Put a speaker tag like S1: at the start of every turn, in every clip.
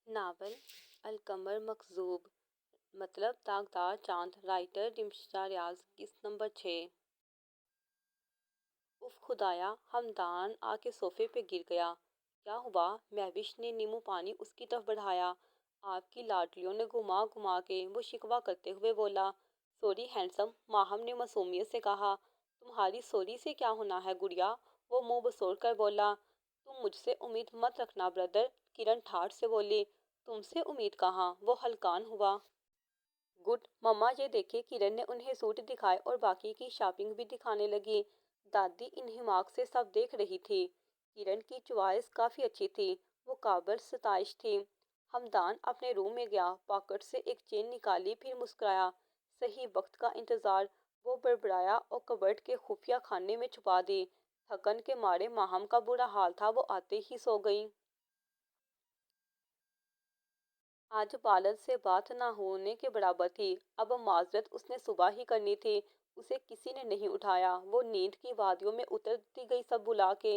S1: Novel القمر مکذوب مطلب داغدار چاند رائٹر ڈمشق ریاض قسط نمبر 6 اف خدایا ہمدان آ کے صوفے پہ گر گیا۔ کیا ہوا؟ مہوش نے نیمو پانی اس کی طرف بڑھایا۔ آپ کی لاڈلیوں نے گھما گھما کے وہ شکوہ کرتے ہوئے بولا۔ سوری ہینڈسم، ماہم نے معصومیت سے کہا۔ تمہاری سوری سے کیا ہونا ہے گڑیا؟ وہ منہ بسوڑ کر بولا۔ تم مجھ سے امید مت رکھنا بردر، کرن ٹھاٹھ سے بولی۔ تم سے امید کہاں؟ وہ ہلکان ہوا۔ گڈ مما یہ دیکھے، کرن نے انہیں سوٹ دکھائے اور باقی کی شاپنگ بھی دکھانے لگی۔ دادی انہماک سے سب دیکھ رہی تھی۔ کرن کی چوائس کافی اچھی تھی، وہ قابل ستائش تھی۔ ہمدان اپنے روم میں گیا، پاکٹ سے ایک چین نکالی، پھر مسکرایا۔ صحیح وقت کا انتظار، وہ بڑبڑایا اور کبرٹ کے خفیہ خانے میں چھپا دی۔ تھکن کے مارے ماہم کا برا حال تھا، وہ آتے ہی سو گئی۔ آج والد سے بات نہ ہونے کے برابر تھی، اب معذرت اس نے صبح ہی کرنی تھی۔ اسے کسی نے نہیں اٹھایا، وہ نیند کی وادیوں میں اترتی گئی سب بلا کے۔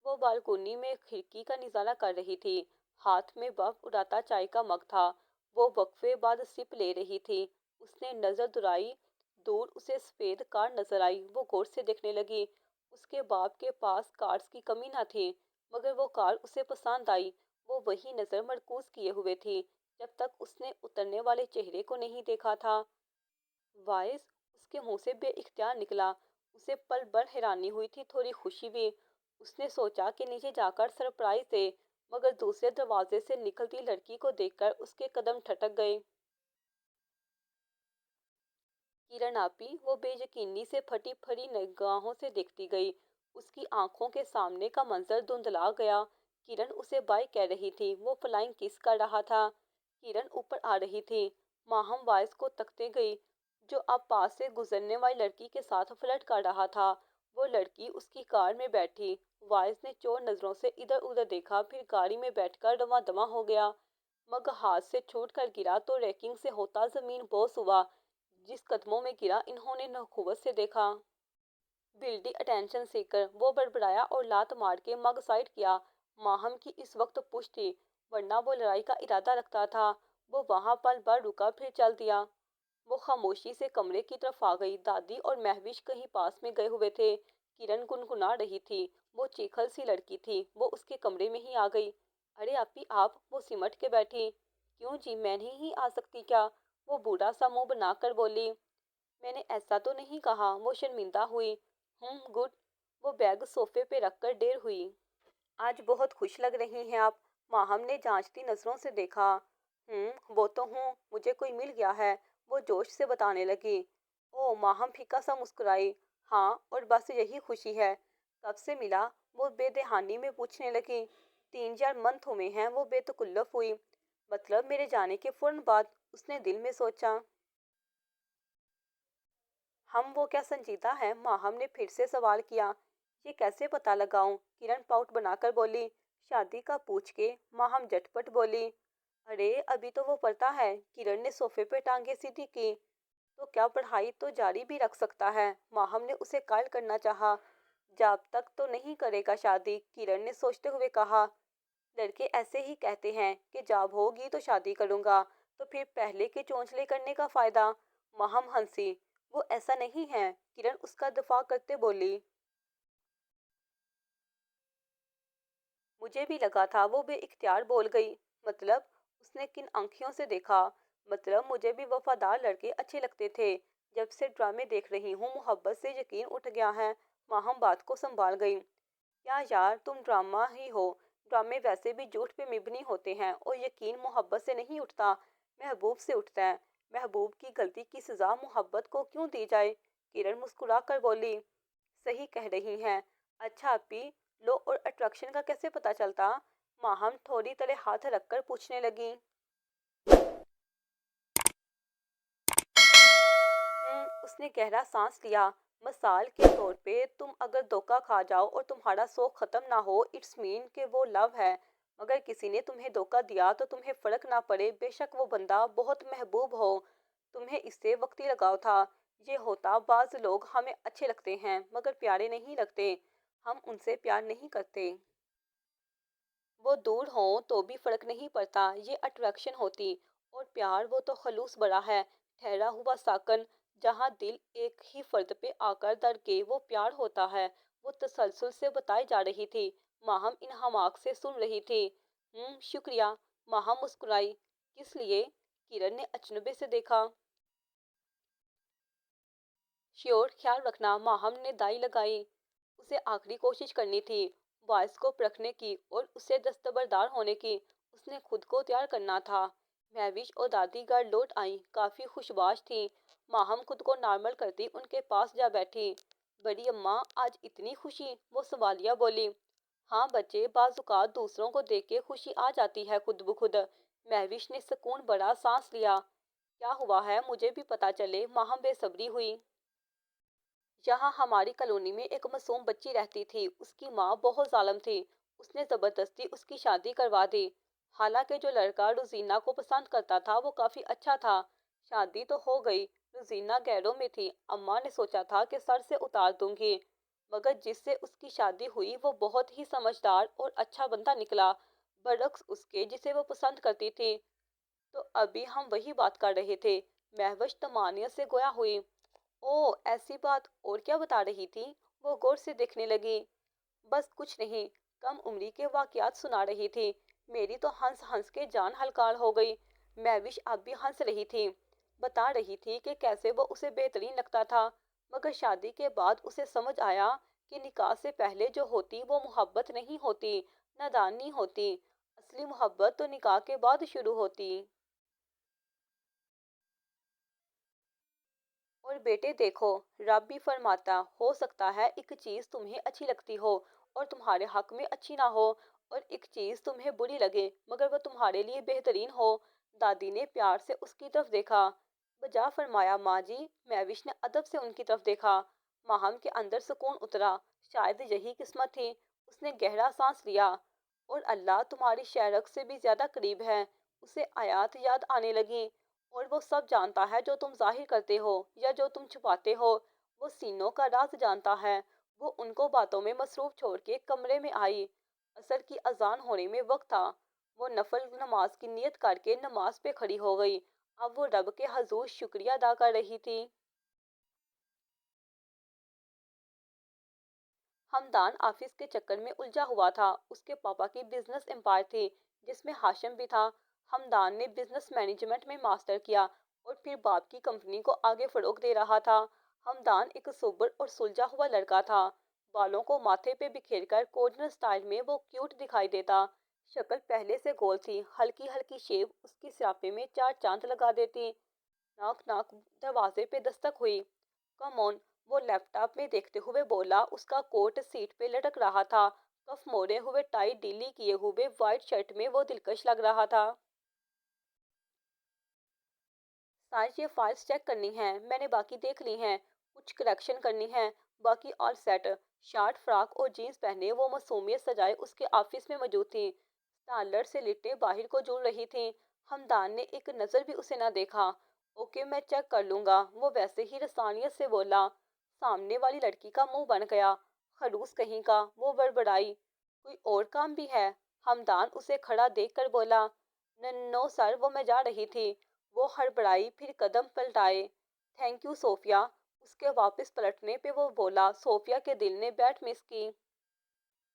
S1: وہ بالکونی میں کھڑکی کا نظارہ کر رہی تھی، ہاتھ میں بف اڑاتا چائے کا مگ تھا۔ وہ وقفے بعد سپ لے رہی تھی۔ اس نے نظر دوڑائی، دور اسے سفید کار نظر آئی، وہ غور سے دیکھنے لگی۔ اس کے باپ کے پاس کارز کی کمی نہ تھی، مگر وہ کار اسے پسند آئی۔ وہ وہی نظر مرکوز کیے ہوئے تھی جب تک اس نے اترنے والے چہرے کو نہیں دیکھا تھا۔ وائس اس کے منہ سے بے اختیار نکلا۔ اسے پل بھر حیرانی ہوئی تھی، تھوڑی خوشی بھی۔ اس نے سوچا کہ نیچے جا کر سرپرائز دے، مگر دوسرے دروازے سے نکلتی لڑکی کو دیکھ کر اس کے قدم ٹھٹک گئے۔ کرن آپی، وہ بے یقینی سے پھٹی پھڑی نگاہوں سے دیکھتی گئی۔ اس کی آنکھوں کے سامنے کا منظر دھندلا گیا۔ کرن اسے بائے کہہ رہی تھی، وہ فلائنگ کس کر رہا تھا۔ کرن اوپر آ رہی تھی۔ ماہم وائس کو تکتے گئی، جو اب پاس سے گزرنے والی لڑکی کے ساتھ فلرٹ کر رہا تھا۔ وہ لڑکی اس کی کار میں بیٹھی۔ وائس نے چور نظروں سے ادھر ادھر دیکھا، پھر گاڑی میں بیٹھ کر رواں دواں ہو گیا۔ مگ ہاتھ سے چھوٹ کر گرا تو ریکنگ سے ہوتا زمین بوس ہوا۔ جس قدموں میں گرا انہوں نے نخوت سے دیکھا۔ بلڈی اٹینشن سیکر، وہ بڑبڑایا اور لات مار کے مگ سائڈ کیا۔ ماہم کی اس وقت پش تھی، ورنہ وہ لڑائی کا ارادہ رکھتا تھا۔ وہ وہاں پل بھر رکا، پھر چل دیا۔ وہ خاموشی سے کمرے کی طرف آ گئی۔ دادی اور مہوش کہیں پاس میں گئے ہوئے تھے۔ کرن گنگنا رہی تھی، وہ چیخل سی لڑکی تھی، وہ اس کے کمرے میں ہی آ گئی۔ ارے آپی آپ، وہ سمٹ کے بیٹھی۔ کیوں جی، میں نہیں آ سکتی کیا؟ وہ بوڑھا سا منہ بنا کر بولی۔ میں نے ایسا تو نہیں کہا، وہ شرمندہ ہوئی۔ گڈ، وہ بیگ صوفے پہ رکھ کر دیر ہوئی۔ آج بہت خوش لگ رہی ہیں آپ، ماہم نے جانچتی نظروں سے دیکھا۔ وہ تو ہوں، مجھے کوئی مل گیا ہے، وہ جوش سے بتانے لگی۔ او، ماہم پھیکا سا مسکرائی۔ ہاں، اور بس یہی خوشی ہے۔ کب سے ملا؟ وہ بے دہانی میں پوچھنے لگی۔ 3 منتھ ہوئے ہیں، وہ بے تکلف ہوئی۔ مطلب میرے جانے کے فوراً بعد؟ اس نے دل میں سوچا۔ وہ کیا سنجیدہ ہے؟ ماہم نے پھر سے سوال کیا۔ یہ کیسے پتہ لگاؤں؟ کرن پاؤٹ بنا کر بولی۔ شادی کا پوچھ کے؟ ماہم جھٹ پٹ بولی۔ ارے ابھی تو وہ پڑھتا ہے۔ کرن نے صوفے پہ ٹانگیں سیدھی کی۔ تو کیا پڑھائی تو جاری بھی رکھ سکتا ہے؟ ماہم نے اسے قائل کرنا چاہا۔ جب تک تو نہیں کرے گا شادی، کرن نے سوچتے ہوئے کہا۔ لڑکے ایسے ہی کہتے ہیں کہ جاب ہوگی تو شادی کروں گا، تو پھر پہلے کے چونچلے کرنے کا فائدہ؟ ماہم ہنسی۔ وہ ایسا نہیں ہے، کرن اس کا دفاع کرتے بولی۔ مجھے بھی لگا تھا، وہ بے اختیار بول گئی۔ مطلب؟ اس نے کن آنکھوں سے دیکھا۔ مطلب مجھے بھی وفادار لڑکے اچھے لگتے تھے، جب سے ڈرامے دیکھ رہی ہوں محبت سے یقین اٹھ گیا ہے۔ ماہم بات کو سنبھال گئی۔ کیا یار، تم ڈرامہ ہی ہو، ڈرامے ویسے بھی جھوٹ پہ مبنی ہوتے ہیں، اور یقین محبت سے نہیں اٹھتا، محبوب سے اٹھتا ہے۔ محبوب کی غلطی کی سزا محبت کو کیوں دی جائے؟ کرن مسکرا کر بولی۔ صحیح کہہ رہی ہیں۔ اچھا اپی، لو اور اٹریکشن کا کیسے پتہ چلتا؟ ماہم تھوڑی تلے ہاتھ رکھ کر پوچھنے لگی۔ اس نے گہرا سانس لیا۔ مثال کے طور پہ تم اگر دھوکہ کھا جاؤ اور تمہارا شوق ختم نہ ہو، اٹس مین کہ وہ لو ہے۔ مگر کسی نے تمہیں دھوکہ دیا تو تمہیں فرق نہ پڑے، بے شک وہ بندہ بہت محبوب ہو، تمہیں اس سے وقتی لگاؤ تھا۔ یہ ہوتا، بعض لوگ ہمیں اچھے لگتے ہیں مگر پیارے نہیں لگتے، ہم ان سے پیار نہیں کرتے۔ وہ دور ہوں تو بھی فرق نہیں پڑتا، یہ اٹریکشن ہوتی۔ اور پیار وہ تو خلوص بڑا ہے، ٹھہرا ہوا ساکن، جہاں دل ایک ہی فرد پہ آ کر دھڑکے، وہ پیار ہوتا ہے۔ وہ تسلسل سے بتائی جا رہی تھی، ماہم ان حماق سے سن رہی تھی۔ شکریہ، ماہم مسکرائی۔ کس لیے؟ کرن نے اچنبے سے دیکھا۔ شیور، خیال رکھنا، ماہم نے دائی لگائی۔ اسے آخری کوشش کرنی تھی، وائس کو پرکھنے کی اور اسے دستبردار ہونے کی۔ اس نے خود کو تیار کرنا تھا۔ مہوش اور دادی گھر لوٹ آئیں، کافی خوشباش تھیں۔ ماہم خود کو نارمل کرتی ان کے پاس جا بیٹھی۔ بڑی اماں، آج اتنی خوشی؟ وہ سوالیہ بولی۔ ہاں بچے، بعض اوقات دوسروں کو دیکھ کے خوشی آ جاتی ہے خود بخود۔ مہوش نے سکون بڑا سانس لیا۔ کیا ہوا ہے، مجھے بھی پتا چلے، ماہم بے صبری ہوئی۔ یہاں ہماری کالونی میں ایک معصوم بچی رہتی تھی، اس کی ماں بہت ظالم تھی۔ اس نے زبردستی اس کی شادی کروا دی۔ حالانکہ جو لڑکا روزینہ کو پسند کرتا تھا وہ کافی اچھا تھا۔ شادی تو ہو گئی، روزینہ گیروں میں تھی۔ اماں نے سوچا تھا کہ سر سے اتار دوں گی، مگر جس سے اس کی شادی ہوئی وہ بہت ہی سمجھدار اور اچھا بندہ نکلا، برعکس اس کے جسے وہ پسند کرتی تھی۔ تو ابھی ہم وہی بات کر رہے تھے، مہوش طمانینت سے گویا ہوئی۔ اوہ ایسی بات، اور کیا بتا رہی تھی؟ وہ غور سے دیکھنے لگی۔ بس کچھ نہیں، کم عمری کے واقعات سنا رہی تھی۔ میری تو ہنس ہنس کے جان ہلکان ہو گئی۔ مہوش اب بھی ہنس رہی تھی، بتا رہی تھی کہ کیسے وہ اسے بہترین لگتا تھا، مگر شادی کے بعد اسے سمجھ آیا کہ نکاح سے پہلے جو ہوتی وہ محبت نہیں ہوتی، نادانی ہوتی۔ اصلی محبت تو نکاح کے بعد شروع ہوتی۔ اور بیٹے دیکھو، رب بھی فرماتا، ہو سکتا ہے ایک چیز تمہیں اچھی لگتی ہو اور تمہارے حق میں اچھی نہ ہو، اور ایک چیز تمہیں بری لگے مگر وہ تمہارے لیے بہترین ہو۔ دادی نے پیار سے اس کی طرف دیکھا۔ بجا فرمایا ماں جی۔ مہوش نے ادب سے ان کی طرف دیکھا۔ ماہم کے اندر سکون اترا، شاید یہی قسمت تھی۔ اس نے گہرا سانس لیا۔ اور اللہ تمہاری شہرک سے بھی زیادہ قریب ہے۔ اسے آیات یاد آنے لگیں۔ اور وہ سب جانتا ہے جو تم ظاہر کرتے ہو یا جو تم چھپاتے ہو، وہ سینوں کا راز جانتا ہے۔ وہ ان کو باتوں میں مصروف چھوڑ کے کمرے میں آئی۔ عصر کی اذان ہونے میں وقت تھا۔ وہ نفل نماز کی نیت کر کے نماز پہ کھڑی ہو گئی۔ اب وہ رب کے حضور شکریہ ادا کر رہی تھی۔ ہمدان آفس کے چکر میں الجھا ہوا تھا۔ اس کے پاپا کی بزنس امپائر تھی جس میں ہاشم بھی تھا۔ ہمدان نے بزنس مینجمنٹ میں ماسٹر کیا اور پھر باپ کی کمپنی کو آگے فروغ دے رہا تھا۔ ہمدان ایک سوبر اور سلجھا ہوا لڑکا تھا۔ بالوں کو ماتھے پہ بکھیر کر کارنر سٹائل میں وہ کیوٹ دکھائی دیتا۔ شکل پہلے سے گول تھی، ہلکی ہلکی شیو اس کی سیاپے میں چار چاند لگا دیتی۔ ناک ناک دروازے پہ دستک ہوئی۔ کم آن، وہ لیپ ٹاپ میں دیکھتے ہوئے بولا۔ اس کا کوٹ سیٹ پہ لٹک رہا تھا، کف موڑے ہوئے، ٹائی ڈھیلی کیے ہوئے، وائٹ شرٹ میں وہ دلکش لگ رہا تھا۔ سائنس، یہ فائلز چیک کرنی ہیں، میں نے باقی دیکھ لی ہیں، کچھ کریکشن کرنی ہے، باقی آل سیٹ۔ شارٹ فراک اور جینز پہنے وہ معصومیت سجائے اس کے آفس میں موجود تھی۔ سٹارلر سے لٹیں باہر کو جھول رہی تھیں۔ ہمدان نے ایک نظر بھی اسے نہ دیکھا۔ اوکے، میں چیک کر لوں گا، وہ ویسے ہی رسانیت سے بولا۔ سامنے والی لڑکی کا منہ بن گیا۔ خڑوس کہیں کا، وہ بڑبڑائی۔ کوئی اور کام بھی ہے؟ ہمدان اسے کھڑا دیکھ کر بولا۔ نو سر، وہ میں جا رہی تھی۔ وہ ہڑبڑائی، پھر قدم پلٹائے۔ تھینک یو صوفیہ۔ اس کے واپس پلٹنے پہ وہ بولا۔ صوفیہ کے دل نے بیٹ مس کی۔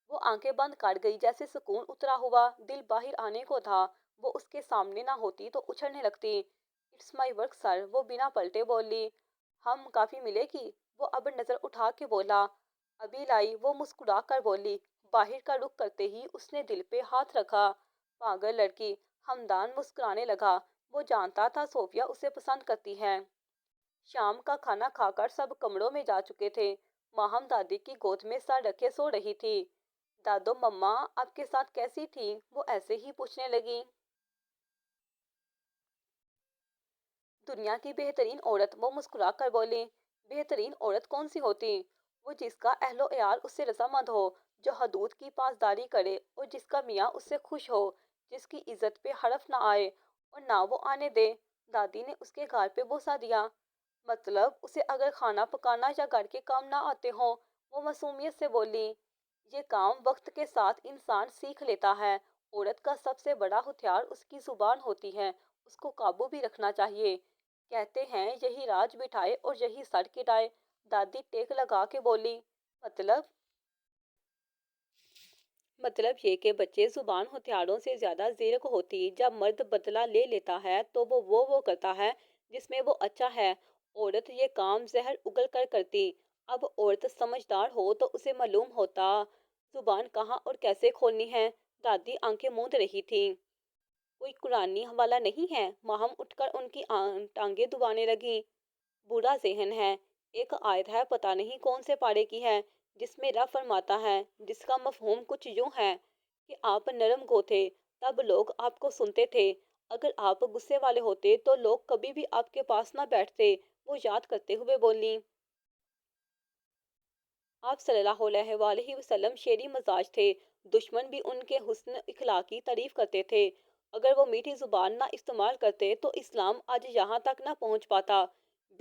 S1: وہ آنکھیں بند کر گئی، جیسے سکون اترا ہوا دل باہر آنے کو تھا۔ وہ اس کے سامنے نہ ہوتی تو اچھلنے لگتی۔ اٹس مائی ورک سر، وہ بنا پلٹے بولی۔ ہم کافی ملے گی؟ وہ اب نظر اٹھا کے بولا۔ ابھی لائی، وہ مسکرا کر بولی۔ باہر کا رخ کرتے ہی اس نے دل پہ ہاتھ رکھا۔ پاگل لڑکی، ہمدان مسکرانے لگا۔ وہ جانتا تھا صوفیہ اسے پسند کرتی ہے۔ شام کا کھانا کھا کر سب کمروں میں جا چکے تھے۔ ماہم دادی کی گود میں سر رکھے سو رہی تھی۔ دادو مما آپ کے ساتھ کیسی تھی؟ وہ ایسے ہی پوچھنے لگی۔ دنیا کی بہترین عورت، وہ مسکرا کر بولی۔ بہترین عورت کون سی ہوتی؟ وہ جس کا اہل و عیال اس سے رضامند ہو، جو حدود کی پاسداری کرے اور جس کا میاں اس سے خوش ہو، جس کی عزت پہ حرف نہ آئے اور نہ وہ آنے دے۔ دادی نے اس کے گال پہ بوسہ دیا۔ مطلب اسے اگر کھانا پکانا یا گھر کے کام نہ آتے ہوں؟ وہ معصومیت سے بولی۔ یہ کام وقت کے ساتھ انسان سیکھ لیتا ہے عورت کا سب سے بڑا ہتھیار اس کی زبان ہوتی ہے، اس کو قابو بھی رکھنا چاہیے۔ کہتے ہیں یہی راج بٹھائے اور یہی سر گٹائے۔ دادی ٹیک لگا کے بولی، مطلب؟ مطلب یہ کہ بچے زبان ہتھیاروں سے زیادہ زیرک ہوتی۔ جب مرد بدلہ لے لیتا ہے تو وہ کرتا ہے جس میں وہ اچھا ہے۔ عورت یہ کام زہر اگل کر کرتی۔ اب عورت سمجھدار ہو تو اسے معلوم ہوتا زبان کہاں اور کیسے کھولنی ہے۔ دادی آنکھیں موند رہی تھی۔ کوئی قرآنی حوالہ نہیں ہے؟ ماہم اٹھ کر ان کی ٹانگیں دبانے لگی۔ برا ذہن ہے۔ ایک آیت ہے، پتہ نہیں کون سے پارے کی ہے، جس میں رب فرماتا ہے، جس کا مفہوم کچھ یوں ہے کہ آپ نرم گو تھے، تب لوگ آپ کو سنتے تھے، اگر آپ غصے والے ہوتے تو لوگ کبھی بھی آپ کے پاس نہ بیٹھتے۔ وہ یاد کرتے ہوئے بولیں، آپ صلی اللہ علیہ وآلہ وسلم شیریں مزاج تھے، دشمن بھی ان کے حسن اخلاق کی تعریف کرتے تھے۔ اگر وہ میٹھی زبان نہ استعمال کرتے تو اسلام آج یہاں تک نہ پہنچ پاتا۔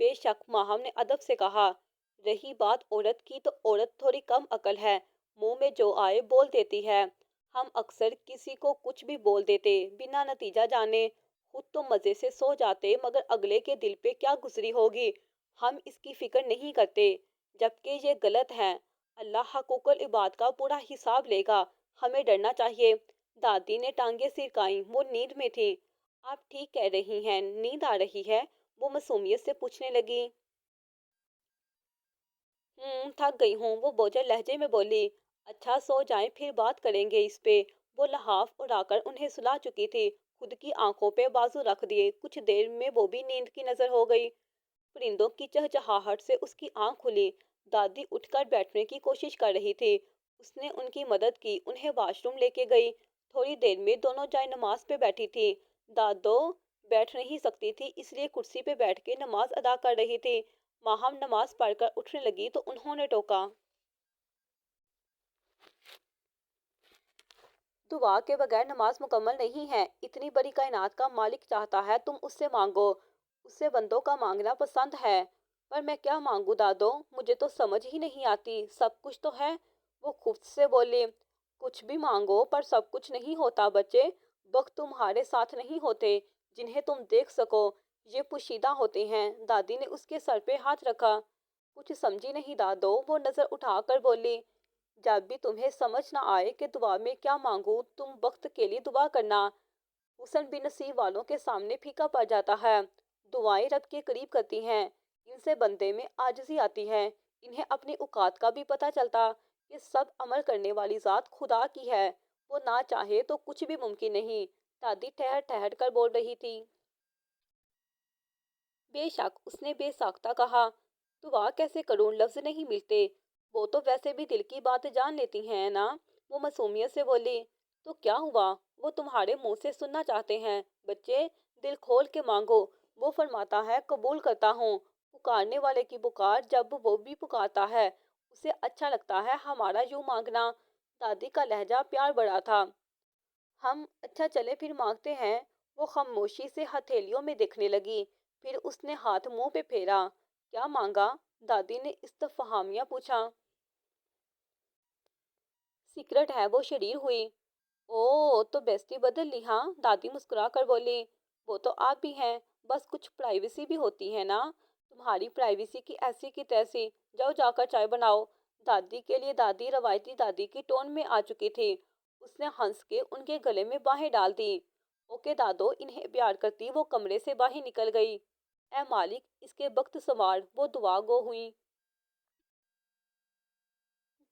S1: بے شک، ماہم نے ادب سے کہا۔ رہی بات عورت کی تو عورت تھوڑی کم عقل ہے، منہ میں جو آئے بول دیتی ہے۔ ہم اکثر کسی کو کچھ بھی بول دیتے بنا نتیجہ جانے، خود تو مزے سے سو جاتے مگر اگلے کے دل پہ کیا گزری ہوگی ہم اس کی فکر نہیں کرتے، جبکہ یہ غلط ہے۔ اللہ حقوق العباد کا پورا حساب لے گا، ہمیں ڈرنا چاہیے۔ دادی نے ٹانگیں سرکائیں، وہ نیند میں تھی۔ آپ ٹھیک کہہ رہی ہیں، نیند آ رہی ہے؟ وہ معصومیت سے پوچھنے لگی۔ تھک گئی ہوں، وہ بوجھل لہجے میں بولی۔ اچھا سو جائیں، پھر بات کریں گے اس پہ۔ وہ لحاف اڑا کر انہیں سلا چکی تھی، خود کی آنکھوں پہ بازو رکھ دیے، کچھ دیر میں وہ بھی نیند کی نظر ہو گئی۔ پرندوں کی چہچہاہٹ سے اس کی آنکھ کھلی۔ دادی اٹھ کر بیٹھنے کی کوشش کر رہی تھی۔ اس نے ان کی مدد کی، انہیں واش روم لے کے گئی۔ تھوڑی دیر میں دونوں جائے نماز پہ بیٹھی تھی۔ دادو بیٹھ نہیں سکتی تھی، اس لیے کرسی پہ بیٹھ کے نماز ادا کر رہی تھی۔ ماہم نماز پڑھ کر اٹھنے لگی تو انہوں نے ٹوکا، دعا کے بغیر نماز مکمل نہیں ہے۔ اتنی بڑی کائنات کا مالک چاہتا ہے تم اس سے مانگو، اس سے بندوں کا مانگنا پسند ہے۔ پر میں کیا مانگوں دادو، مجھے تو سمجھ ہی نہیں آتی۔ سب کچھ تو ہے، وہ خفت سے بولی۔ کچھ بھی مانگو پر سب کچھ نہیں ہوتا بچے، وقت تمہارے ساتھ نہیں ہوتے جنہیں تم دیکھ سکو، یہ پوشیدہ ہوتے ہیں۔ دادی نے اس کے سر پہ ہاتھ رکھا۔ کچھ سمجھی نہیں دادو، وہ نظر اٹھا کر بولی، جب بھی تمہیں سمجھ نہ آئے کہ دعا میں کیا مانگوں، تم وقت کے لیے دعا کرنا۔ حسن بھی نصیب والوں کے سامنے پھیکا پڑ جاتا ہے۔ دعائیں رب کے قریب کرتی ہیں، ان سے بندے میں عاجزی آتی ہے۔ انہیں اپنی اوقات کا بھی پتہ چلتا کہ سب عمل کرنے والی ذات خدا کی ہے، وہ نہ چاہے تو کچھ بھی ممکن نہیں۔ دادی ٹھہر ٹھہر کر بول رہی تھی۔ بے شک، اس نے بے ساختہ کہا۔ دعا کیسے کروں، لفظ نہیں ملتے۔ وہ تو ویسے بھی دل کی بات جان لیتی ہیں نا، وہ معصومیت سے بولی۔ تو کیا ہوا، وہ تمہارے منہ سے سننا چاہتے ہیں۔ بچے، دل کھول کے مانگو، وہ فرماتا ہے قبول کرتا ہوں۔ پکارنے والے کی پکار جب وہ بھی پکارتا ہے، اسے اچھا لگتا ہے ہمارا یوں مانگنا۔ دادی کا لہجہ پیار بھرا تھا۔ ہم اچھا چلے پھر مانگتے ہیں۔ وہ خاموشی سے ہتھیلیوں میں دیکھنے لگی، پھر اس نے ہاتھ منہ پہ پھیرا۔ کیا مانگا؟ دادی نے استفہامیہ پوچھا۔ سیکرٹ ہے، وہ شریر ہوئی۔ اوہ، تو بیسٹی بدل لی ہاں؟ دادی مسکرا کر بولی۔ وہ تو آپ بھی ہیں، بس کچھ پرائیویسی بھی ہوتی ہے نا۔ تمہاری پرائیویسی کی ایسی کی تیسی، جاؤ جا کر چائے بناؤ۔ دادی کے لیے دادی روایتی دادی کی ٹون میں آ چکی تھی۔ اس نے ہنس کے ان کے گلے میں باہیں ڈال دی۔ اوکے دادو، انہیں پیار کرتی وہ کمرے سے باہر نکل گئی۔ اے مالک، اس کے بخت سنوار، وہ دعا گو ہوئی۔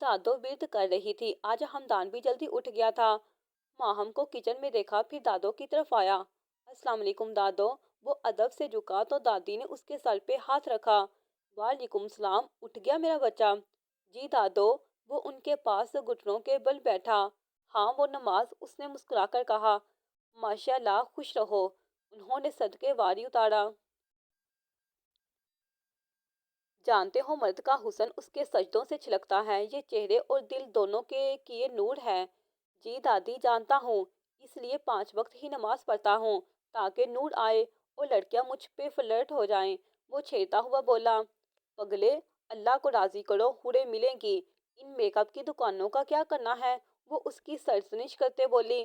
S1: دادو ورد کر رہی تھی، آج ہمدان بھی جلدی اٹھ گیا تھا۔ ماہم کو کچن میں دیکھا، پھر دادو کی طرف آیا۔ السلام علیکم دادو۔ وہ ادب سے جھکا تو دادی نے اس کے سر پہ ہاتھ رکھا۔ وعلیکم السلام، اٹھ گیا میرا بچہ؟ جی دادو۔ وہ ان کے پاس گھٹنوں کے بل بیٹھا۔ ہاں وہ نماز، اس نے مسکرا کر کہا۔ ماشاء اللہ، خوش رہو۔ انہوں نے صدقے واری اتارا۔ جانتے ہو مرد کا حسن اس کے سجدوں سے چھلکتا ہے، یہ چہرے اور دل دونوں کے کیے نور ہے۔ جی دادی جانتا ہوں، اس لیے 5 وقت ہی نماز پڑھتا ہوں، تاکہ نور آئے اور لڑکیاں مجھ پہ فلرٹ ہو جائیں۔ وہ چھیڑتا ہوا بولا، پگلے، اللہ کو راضی کرو، حوریں ملیں گی، ان میک اپ کی دکانوں کا کیا کرنا ہے؟ وہ اس کی سرزنش کرتے بولی۔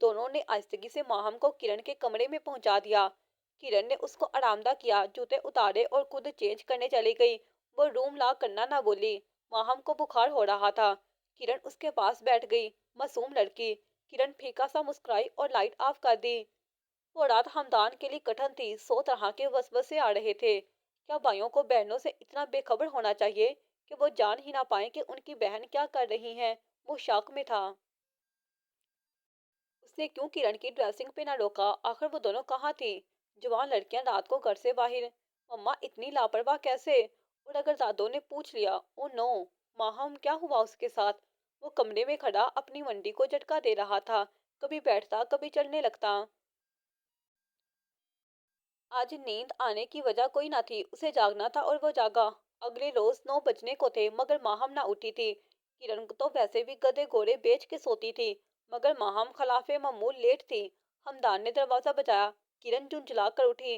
S1: دونوں نے آہستگی سے ماہم کو کرن کے کمرے میں پہنچا دیا۔ کرن نے اس کو آرامدہ کیا، جوتے اتارے اور خود چینج کرنے چلی گئی۔ وہ روم لاک کرنا نہ بولی۔ ماہم کو بخار ہو رہا تھا۔ کرن اس کے پاس بیٹھ گئی۔ معصوم لڑکی۔ کرن پھیکا سا مسکرائی اور لائٹ آف کر دی۔ وہ رات ہمدان کے لیے کٹھن تھی، 100 طرح کے وسوسے آ رہے تھے۔ کیا بھائیوں کو بہنوں سے اتنا بے خبر ہونا چاہیے کہ وہ جان ہی نہ پائیں کہ ان کی بہن کیا کر رہی ہیں؟ وہ شاک میں تھا۔ اس نے کیوں کرن کی ڈریسنگ پہ نہ روکا؟ آخر وہ دونوں کہاں تھیں؟ جوان لڑکیاں رات کو گھر سے باہر۔ مما اتنی لاپرواہ کیسے؟ اور اگر دادوں نے پوچھ لیا؟ او نو! ماہم کیا ہوا اس کے ساتھ؟ وہ کمرے میں کھڑا اپنی منڈی کو جھٹکا دے رہا تھا، کبھی بیٹھتا کبھی چلنے لگتا۔ آج نیند آنے کی وجہ کوئی نہ تھی، اسے جاگنا تھا اور وہ جاگا۔ اگلے روز 9 بجنے کو تھے مگر ماہم نہ اٹھی تھی۔ کرن تو ویسے بھی گدھے گھوڑے بیچ کے سوتی تھی، مگر ماہم خلاف معمول لیٹ تھی۔ ہمدان نے دروازہ بجایا۔ کرن جھنجھلا کر اٹھی۔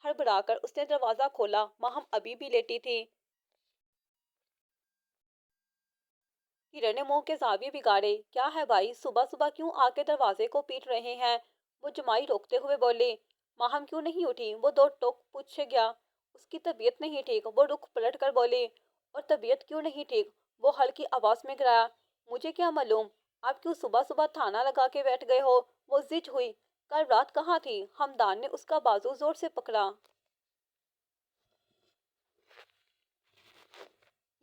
S1: ہڑبڑا کر اس نے دروازہ کھولا۔ ماہم ابھی بھی لیٹی تھی۔ کرن نے منہ کے زاویے بگاڑے۔ کیا ہے بھائی، صبح صبح کیوں آ کے دروازے کو پیٹ رہے ہیں؟ وہ جمائی روکتے ہوئے بولی۔ ماہم کیوں نہیں اٹھی؟ وہ دو ٹوک پوچھ گیا۔ اس کی طبیعت نہیں ٹھیک، وہ رخ پلٹ کر بولی۔ اور طبیعت کیوں نہیں ٹھیک؟ وہ ہلکی آواز میں گرایا۔ مجھے کیا معلوم؟ آپ کیوں صبح صبح تھانہ لگا کے بیٹھ گئے ہو؟ وہ زج ہوئی۔ کل رات کہاں تھی؟ ہمدان نے اس کا بازو زور سے پکڑا۔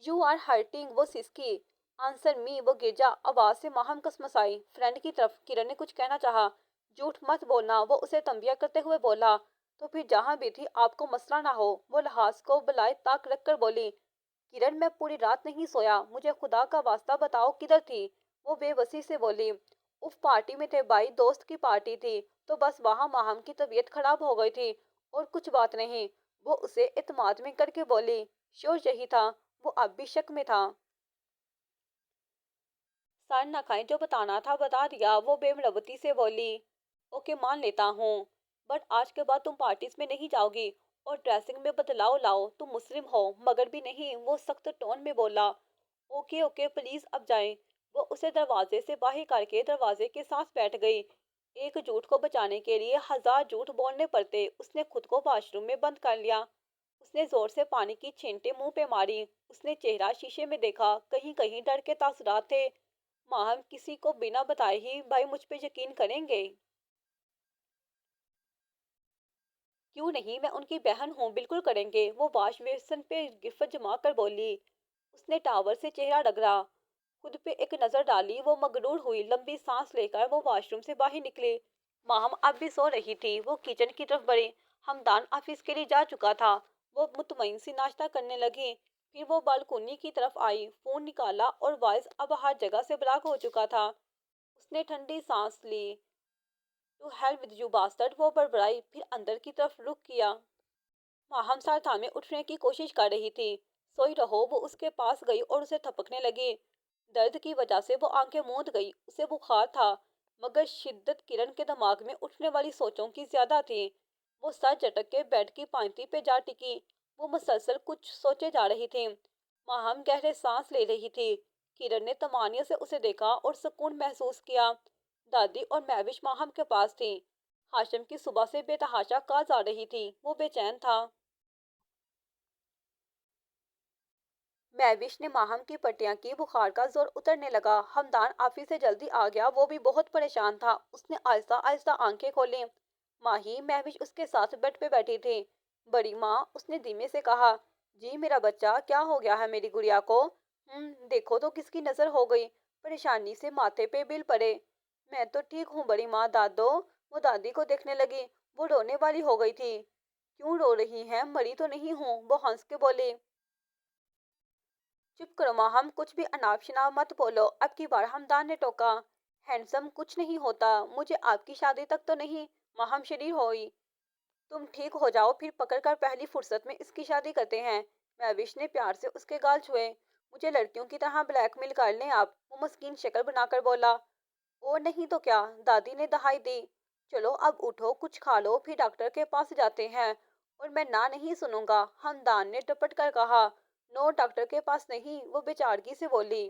S1: یو آر ہرٹنگ، وہ سسکی۔ آنسر می، وہ گرجا آواز سے ماہم کسمسائی۔ فرینڈ کی طرف کرن نے کچھ کہنا چاہا۔ جھوٹ مت بولنا، وہ اسے تنبیہ کرتے ہوئے بولا۔ تو پھر جہاں بھی تھی آپ کو مسئلہ نہ ہو۔ وہ لحاظ کو بالائے طاق رکھ کر بولی۔ کرن میں پوری رات نہیں سویا، مجھے خدا کا واسطہ بتاؤ کدھر تھی؟ وہ بے بسی سے بولی۔ اف پارٹی میں تھے بھائی، دوست کی پارٹی تھی تو بس وہاں ماہم کی طبیعت خراب ہو گئی تھی اور کچھ بات نہیں۔ وہ اسے اعتماد میں کر کے بولی۔ شور یہی تھا۔ وہ اب بھی شک میں تھا۔ سر نہ کھائیں، جو بتانا تھا بتا دیا، وہ بے مروتی سے بولی۔ اوکے مان لیتا ہوں، بٹ آج کے بعد تم پارٹیز میں نہیں جاؤ گی اور ڈریسنگ میں بدلاؤ لاؤ۔ تم مسلم ہو مگر بھی نہیں، وہ سخت ٹون میں بولا۔ اوکے اوکے پلیز اب جائیں۔ وہ اسے دروازے سے باہر کر کے دروازے کے ساتھ بیٹھ گئی۔ ایک جھوٹ کو بچانے کے لیے 1000 جھوٹ بولنے پڑتے۔ اس نے خود کو واش روم میں بند کر لیا۔ اس نے زور سے پانی کی چھینٹیں منہ پہ ماری۔ اس نے چہرہ شیشے میں دیکھا، کہیں کہیں ڈر کے تاثرات تھے۔ ماہم کسی کو بنا بتائے ہی بھائی مجھ پہ یقین کریں گے؟ کیوں نہیں، میں ان کی بہن ہوں، بالکل کریں گے۔ وہ واش بیسن پہ گرفت جما کر بولی۔ اس نے ٹاول سے چہرہ رگڑا، خود پہ ایک نظر ڈالی۔ وہ مغرور ہوئی۔ لمبی سانس لے کر وہ واش روم سے باہر نکلی۔ ماہم اب بھی سو رہی تھی۔ وہ کچن کی طرف بڑھی۔ ہمدان آفس کے لیے جا چکا تھا۔ وہ مطمئن سی ناشتہ کرنے لگی۔ پھر وہ بالکونی کی طرف آئی، فون نکالا اور وائس اب ہر جگہ سے بلاک ہو چکا تھا۔ اس نے ٹھنڈی سانس لی۔ To hell with you bastard, وہ بڑبڑائی، پھر اندر کی طرف رخ کیا۔ ماہم سر تھامے اٹھنے کی کوشش کر رہی تھی۔ سوئی رہو، وہ اس کے پاس گئی اور اسے تھپکنے لگی۔ درد کی وجہ سے وہ آنکھیں موند گئی۔ اسے بخار تھا مگر شدت کرن کے دماغ میں اٹھنے والی سوچوں کی زیادہ تھی۔ وہ سر جھٹک کے بیڈ کی پائنتی پہ جا ٹکی۔ وہ مسلسل کچھ سوچے جا رہی تھی۔ ماہم گہرے سانس لے رہی تھی۔ کرن نے طمانیت سے اسے دیکھا اور سکون محسوس کیا۔ دادی اور مہوش ماہم کے پاس تھی۔ ہاشم کی صبح سے بے تحاشا کالز آ رہی تھی۔ وہ بے چین تھا۔ مہوش نے ماہم کی پٹیاں کی۔ بخار کا زور اترنے لگا۔ ہمدان آفس سے جلدی آ گیا۔ وہ بھی بہت پریشان تھا۔ اس نے آہستہ آہستہ آنکھیں کھولیں۔ ماہی، مہوش اس کے ساتھ بیڈ پہ بیٹھی تھی۔ بڑی ماں، اس نے دھیمے سے کہا۔ جی میرا بچہ، کیا ہو گیا ہے میری گڑیا کو؟ دیکھو تو کس کی نظر ہو گئی؟ پریشانی سے ماتھے پہ بل پڑے۔ میں تو ٹھیک ہوں بڑی ماں۔ دادو، وہ دادی کو دیکھنے لگی۔ وہ رونے والی ہو گئی تھی۔ کیوں رو رہی ہیں؟ مری تو نہیں ہوں، وہ ہنس کے بولی۔ چپ کرو ماہم، کچھ بھی اناپ شناپ مت بولو، اب کی بار ہمدان نے ٹوکا۔ ہینڈسم، کچھ نہیں ہوتا، مجھے آپ کی شادی تک تو نہیں۔ ماہم شریر ہوئی۔ تم ٹھیک ہو جاؤ پھر پکڑ کر پہلی فرصت میں اس کی شادی کرتے ہیں۔ مہوش نے پیار سے اس کے گال چھوئے۔ مجھے لڑکیوں کی طرح بلیک میل کر لیں آپ، وہ مسکین شکل بنا کر بولا۔ او نہیں تو کیا، دادی نے دہائی دی۔ چلو اب اٹھو، کچھ کھا لو، پھر ڈاکٹر کے پاس جاتے ہیں۔ اور میں نہ نہیں سنوں گا، ہمدان نے ڈپٹ کر کہا۔ نو، ڈاکٹر کے پاس نہیں، وہ بے چارگی سے بولی۔